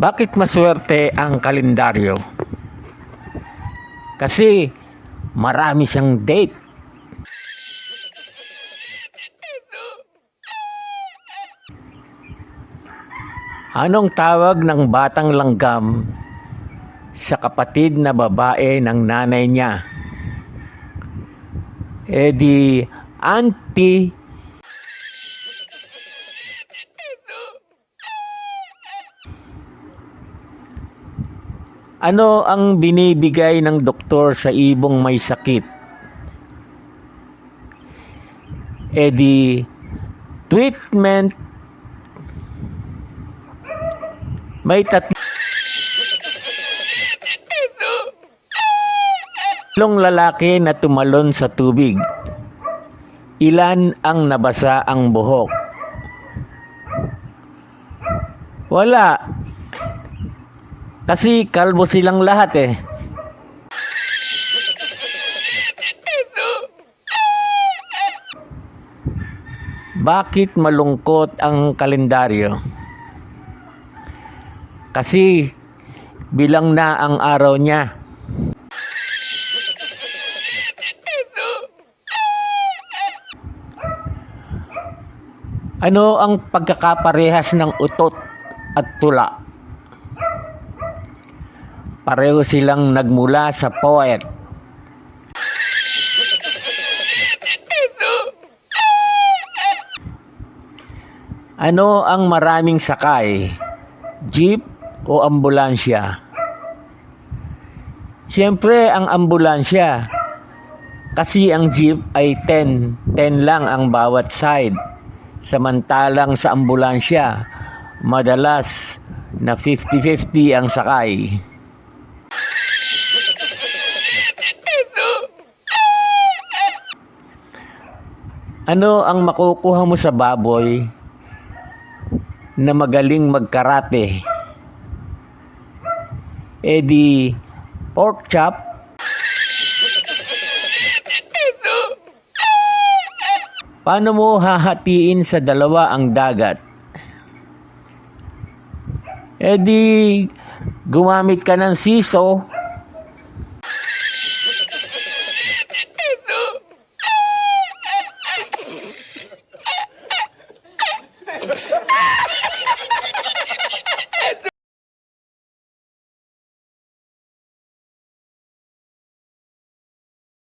Bakit maswerte ang kalendaryo? Kasi marami siyang date. Anong tawag ng batang langgam sa kapatid na babae ng nanay niya? Di auntie. Ano ang binibigay ng doktor sa ibong may sakit? Di treatment. May tatlong lalaki na tumalon sa tubig. Ilan ang nabasa ang buhok? Wala. Kasi kalbo silang lahat eh. Bakit malungkot ang kalendaryo? Kasi bilang na ang araw niya. Ano ang pagkakaparehas ng utot at tula? Pareho silang nagmula sa poet. Ano ang maraming sakay? Jeep o ambulansya? Siyempre ang ambulansya. Kasi ang jeep ay 10 lang ang bawat side. Samantalang sa ambulansya, madalas na 50-50 ang sakay. Ano ang makukuha mo sa baboy na magaling magkarate? Di pork chop. Paano mo hahatiin sa dalawa ang dagat? Di gumamit ka ng siso